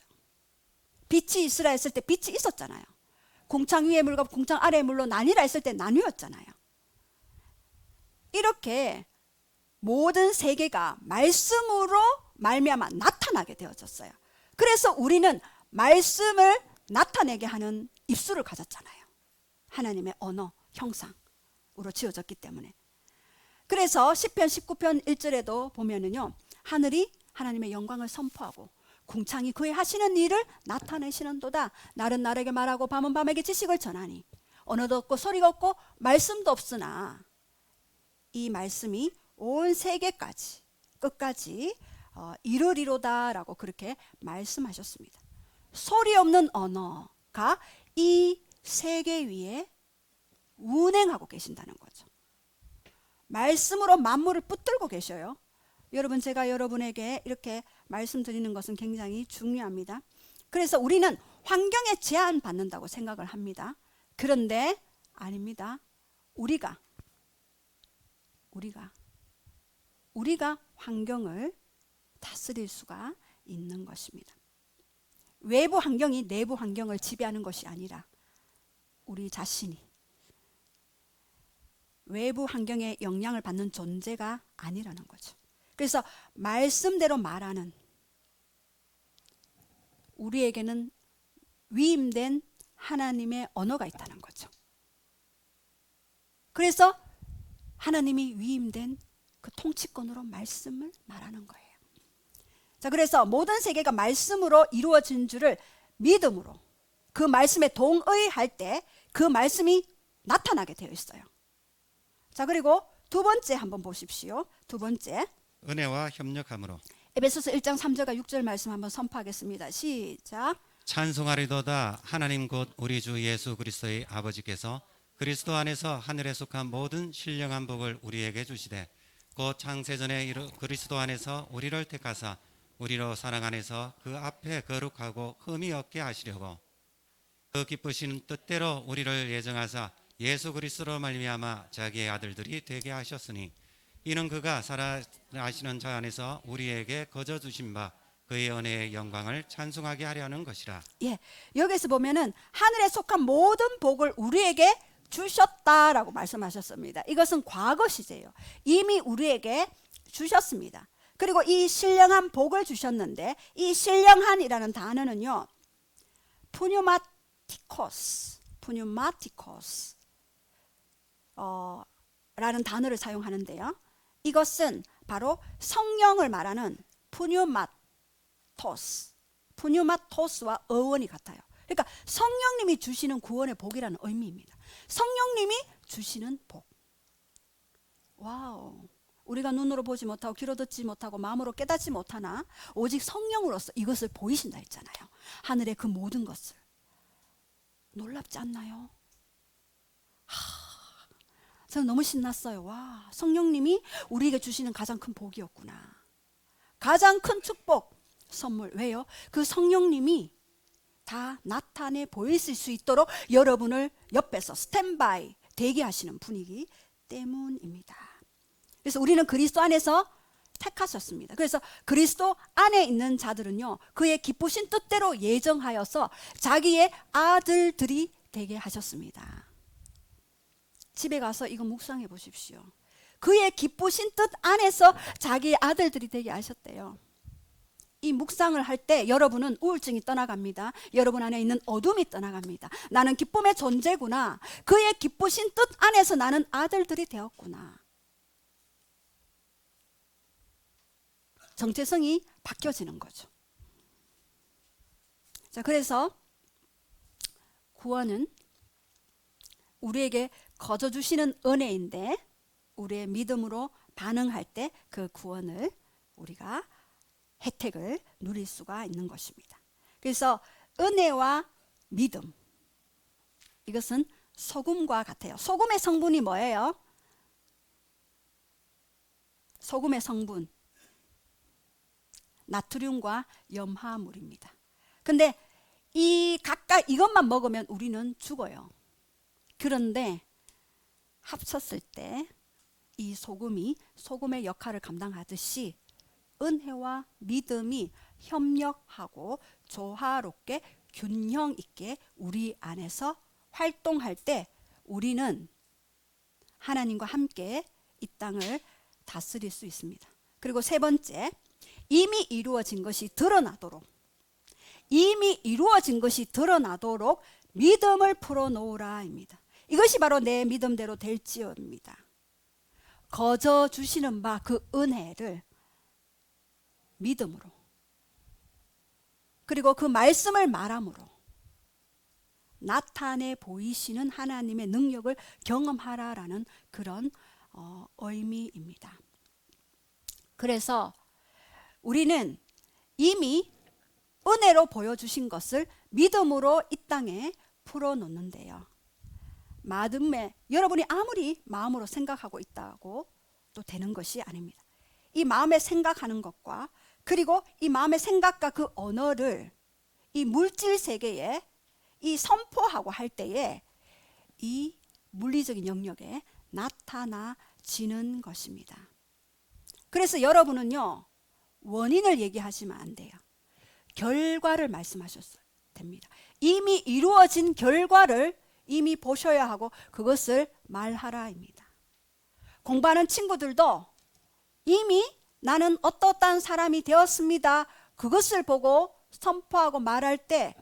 빛이 있으라 했을 때 빛이 있었잖아요. 궁창 위의 물과 궁창 아래의 물로 나뉘라 했을 때 나뉘었잖아요. 이렇게 모든 세계가 말씀으로 말미암아 나타나게 되어졌어요. 그래서 우리는 말씀을 나타내게 하는 입술을 가졌잖아요. 하나님의 언어, 형상으로 지어졌기 때문에. 그래서 시편 19편 1절에도 보면은요, 하늘이 하나님의 영광을 선포하고 궁창이 그의 하시는 일을 나타내시는도다. 날은 날에게 말하고 밤은 밤에게 지식을 전하니 언어도 없고 소리가 없고 말씀도 없으나 이 말씀이 온 세계까지 끝까지 이르리로다라고 그렇게 말씀하셨습니다. 소리 없는 언어가 이 세계 위에 운행하고 계신다는 거죠. 말씀으로 만물을 붙들고 계셔요. 여러분, 제가 여러분에게 이렇게 말씀드리는 것은 굉장히 중요합니다. 그래서 우리는 환경에 제한받는다고 생각을 합니다. 그런데 아닙니다. 우리가 환경을 다스릴 수가 있는 것입니다. 외부 환경이 내부 환경을 지배하는 것이 아니라 우리 자신이 외부 환경에 영향을 받는 존재가 아니라는 거죠. 그래서 말씀대로 말하는, 우리에게는 위임된 하나님의 언어가 있다는 거죠. 그래서 하나님이 위임된 그 통치권으로 말씀을 말하는 거예요. 자, 그래서 모든 세계가 말씀으로 이루어진 줄을 믿음으로 그 말씀에 동의할 때 그 말씀이 나타나게 되어 있어요. 자, 그리고 두 번째 한번 보십시오. 두 번째, 은혜와 협력함으로 에베소서 1장 3절과 6절 말씀 한번 선포하겠습니다. 시작. 찬송하리도다. 하나님 곧 우리 주 예수 그리스도의 아버지께서 그리스도 안에서 하늘에 속한 모든 신령한 복을 우리에게 주시되 곧 창세전에 그리스도 안에서 우리를 택하사 우리로 사랑 안에서 그 앞에 거룩하고 흠이 없게 하시려고 그 기쁘신 뜻대로 우리를 예정하사 예수 그리스도로 말미암아 자기의 아들들이 되게 하셨으니 이는 그가 살아나시는 자 안에서 우리에게 거저 주신 바 그의 은혜의 영광을 찬송하게 하려 하는 것이라. 예, 여기서 보면은 하늘에 속한 모든 복을 우리에게 주셨다라고 말씀하셨습니다. 이것은 과거 시제예요. 이미 우리에게 주셨습니다. 그리고 이 신령한 복을 주셨는데 이 신령한이라는 단어는요, 푸뉴마티코스 라는 단어를 사용하는데요. 이것은 바로 성령을 말하는 푸뉴마토스와 어원이 같아요. 그러니까 성령님이 주시는 구원의 복이라는 의미입니다. 성령님이 주시는 복. 와우. 우리가 눈으로 보지 못하고 귀로 듣지 못하고 마음으로 깨닫지 못하나 오직 성령으로서 이것을 보이신다 했잖아요. 하늘의 그 모든 것을. 놀랍지 않나요? 저는 너무 신났어요. 와, 성령님이 우리에게 주시는 가장 큰 복이었구나. 가장 큰 축복, 선물. 왜요? 그 성령님이 다 나타내 보이실 수 있도록 여러분을 옆에서 스탠바이 대기하시는 분이기 때문입니다. 그래서 우리는 그리스도 안에서 택하셨습니다. 그래서 그리스도 안에 있는 자들은요, 그의 기쁘신 뜻대로 예정하여서 자기의 아들들이 되게 하셨습니다. 집에 가서 이거 묵상해 보십시오. 그의 기쁘신 뜻 안에서 자기의 아들들이 되게 하셨대요. 이 묵상을 할 때 여러분은 우울증이 떠나갑니다. 여러분 안에 있는 어둠이 떠나갑니다. 나는 기쁨의 존재구나. 그의 기쁘신 뜻 안에서 나는 아들들이 되었구나. 정체성이 바뀌어지는 거죠. 자, 그래서 구원은 우리에게 거저 주시는 은혜인데 우리의 믿음으로 반응할 때 그 구원을 우리가 혜택을 누릴 수가 있는 것입니다. 그래서 은혜와 믿음, 이것은 소금과 같아요. 소금의 성분이 뭐예요? 소금의 성분, 나트륨과 염화물입니다. 근데 각각 이것만 먹으면 우리는 죽어요. 그런데 합쳤을 때 이 소금의 역할을 감당하듯이 은혜와 믿음이 협력하고 조화롭게 균형 있게 우리 안에서 활동할 때 우리는 하나님과 함께 이 땅을 다스릴 수 있습니다. 그리고 세 번째, 이미 이루어진 것이 드러나도록 믿음을 풀어놓으라입니다. 이것이 바로 내 믿음대로 될지어입니다. 거저 주시는 바 그 은혜를 믿음으로, 그리고 그 말씀을 말함으로 나타내 보이시는 하나님의 능력을 경험하라라는 그런 의미입니다. 그래서 우리는 이미 은혜로 보여주신 것을 믿음으로 이 땅에 풀어놓는데요. 여러분이 아무리 마음으로 생각하고 있다고 또 되는 것이 아닙니다. 이 마음에 생각하는 것과 그리고 이 마음의 생각과 그 언어를 이 물질 세계에 이 선포하고 할 때에 이 물리적인 영역에 나타나지는 것입니다. 그래서 여러분은요, 원인을 얘기하시면 안 돼요. 결과를 말씀하셨어야 됩니다. 이미 이루어진 결과를 이미 보셔야 하고 그것을 말하라입니다. 공부하는 친구들도 이미 나는 어떠한 사람이 되었습니다. 그것을 보고 선포하고 말할 때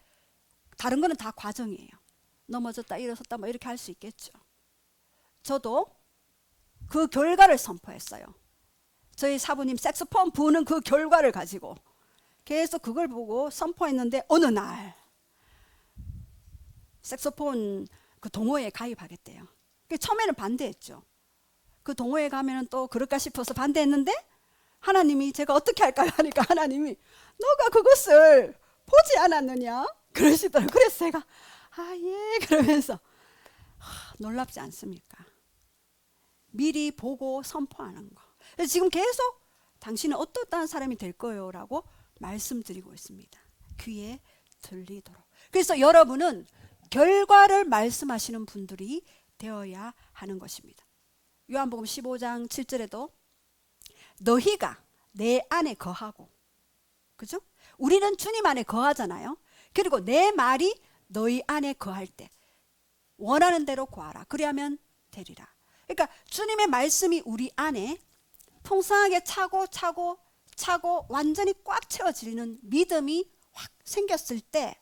다른 거는 다 과정이에요. 넘어졌다 일어섰다 뭐 이렇게 할 수 있겠죠. 저도 그 결과를 선포했어요. 저희 사부님 색소폰 부는 그 결과를 가지고 계속 그걸 보고 선포했는데 어느 날 색소폰 그 동호회에 가입하겠대요. 처음에는 반대했죠. 그 동호회 가면은 또 그럴까 싶어서 반대했는데 하나님이 제가 어떻게 할까요? 하니까 하나님이 너가 그것을 보지 않았느냐? 그러시더라고요. 그래서 제가 예 그러면서 놀랍지 않습니까? 미리 보고 선포하는 거. 그래서 지금 계속 당신은 어떠한 사람이 될 거예요 라고 말씀드리고 있습니다. 귀에 들리도록. 그래서 여러분은 결과를 말씀하시는 분들이 되어야 하는 것입니다. 요한복음 15장 7절에도 너희가 내 안에 거하고, 그죠? 우리는 주님 안에 거하잖아요. 그리고 내 말이 너희 안에 거할 때 원하는 대로 구하라. 그리하면 되리라. 그러니까 주님의 말씀이 우리 안에 풍성하게 차고 완전히 꽉 채워지는 믿음이 확 생겼을 때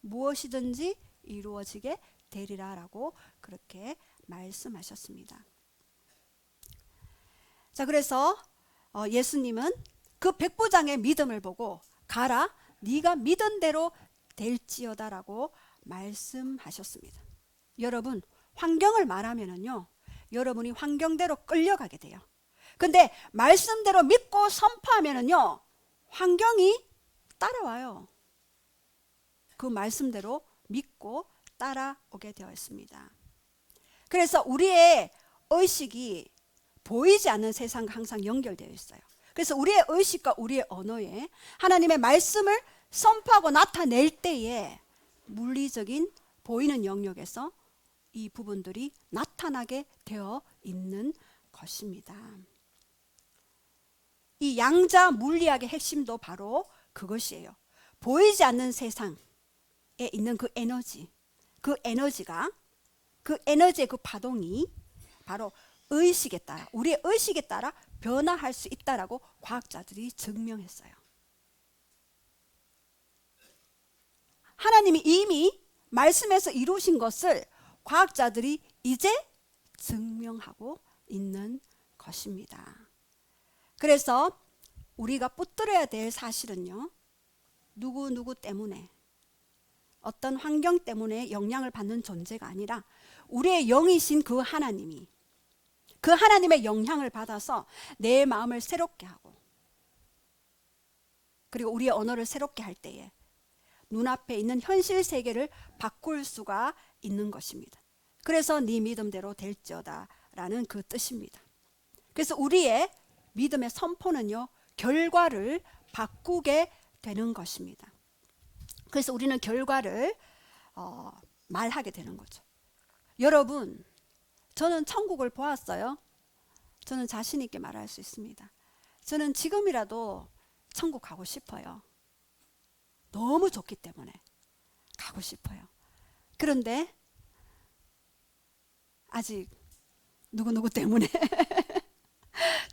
무엇이든지 이루어지게 되리라라고 그렇게 말씀하셨습니다. 자, 그래서 예수님은 그 백부장의 믿음을 보고 가라, 네가 믿은 대로 될지어다라고 말씀하셨습니다. 여러분, 환경을 말하면은요, 여러분이 환경대로 끌려가게 돼요. 근데 말씀대로 믿고 선포하면은요, 환경이 따라와요. 그 말씀대로 믿고 따라오게 되어 있습니다. 그래서 우리의 의식이 보이지 않는 세상과 항상 연결되어 있어요. 그래서 우리의 의식과 우리의 언어에 하나님의 말씀을 선포하고 나타낼 때에 물리적인 보이는 영역에서 이 부분들이 나타나게 되어 있는 것입니다. 이 양자 물리학의 핵심도 바로 그것이에요. 보이지 않는 세상에 있는 그 에너지, 그 에너지의 그 파동이 바로 의식에 따라, 우리의 의식에 따라 변화할 수 있다라고 과학자들이 증명했어요. 하나님이 이미 말씀에서 이루신 것을 과학자들이 이제 증명하고 있는 것입니다. 그래서 우리가 붙들어야 될 사실은요, 누구 때문에, 어떤 환경 때문에 영향을 받는 존재가 아니라 우리의 영이신 그 하나님이, 그 하나님의 영향을 받아서 내 마음을 새롭게 하고, 그리고 우리의 언어를 새롭게 할 때에 눈앞에 있는 현실 세계를 바꿀 수가 있는 것입니다. 그래서 네 믿음대로 될지어다 라는 그 뜻입니다. 그래서 우리의 믿음의 선포는요, 결과를 바꾸게 되는 것입니다. 그래서 우리는 결과를 말하게 되는 거죠. 여러분, 저는 천국을 보았어요. 저는 자신 있게 말할 수 있습니다. 저는 지금이라도 천국 가고 싶어요. 너무 좋기 때문에 가고 싶어요. 그런데 아직 누구 때문에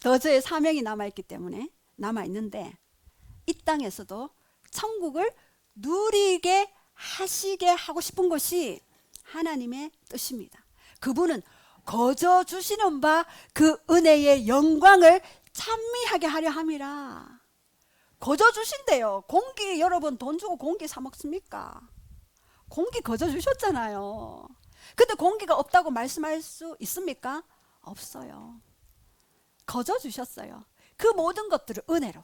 더 저의 사명이 남아있기 때문에 남아있는데, 이 땅에서도 천국을 누리게 하시게 하고 싶은 것이 하나님의 뜻입니다. 그분은 거저 주시는 바 그 은혜의 영광을 찬미하게 하려 함이라. 거저 주신대요. 공기, 여러분 돈 주고 공기 사 먹습니까? 공기 거저 주셨잖아요. 근데 공기가 없다고 말씀할 수 있습니까? 없어요. 거저 주셨어요. 그 모든 것들을 은혜로.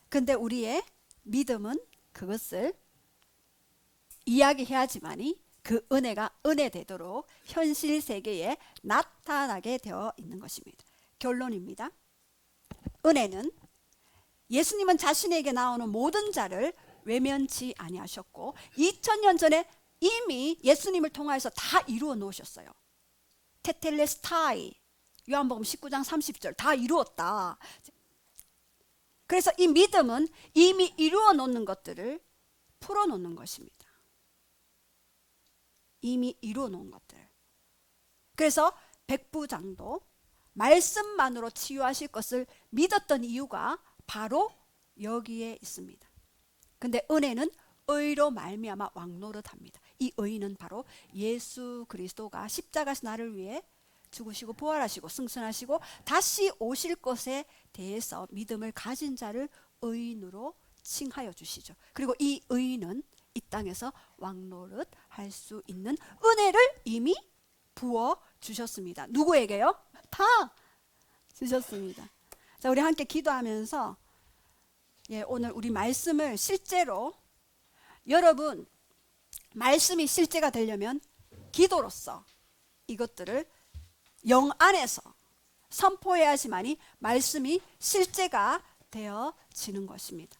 근데 우리의 믿음은 그것을 이야기해야지만이 그 은혜가 은혜되도록 현실 세계에 나타나게 되어 있는 것입니다. 결론입니다. 은혜는 예수님은 자신에게 나오는 모든 자를 외면치 아니하셨고 2000년 전에 이미 예수님을 통하여서 다 이루어 놓으셨어요. 테텔레스타이, 요한복음 19장 30절 다 이루었다. 그래서 이 믿음은 이미 이루어 놓는 것들을 풀어 놓는 것입니다. 이미 이루어 놓은 것들. 그래서 백부장도 말씀만으로 치유하실 것을 믿었던 이유가 바로 여기에 있습니다. 근데 은혜는 의로 말미암아 왕노릇합니다. 이 의는 바로 예수 그리스도가 십자가에서 나를 위해 죽으시고 부활하시고 승천하시고 다시 오실 것에 대해서 믿음을 가진 자를 의인으로 칭하여 주시죠. 그리고 이 의인은 이 땅에서 왕노릇 할 수 있는 은혜를 이미 부어 주셨습니다. 누구에게요? 다 주셨습니다. 자, 우리 함께 기도하면서 오늘 우리 말씀을 실제로 여러분 말씀이 실제가 되려면 기도로서 이것들을 영 안에서 선포해야지만이 말씀이 실제가 되어지는 것입니다.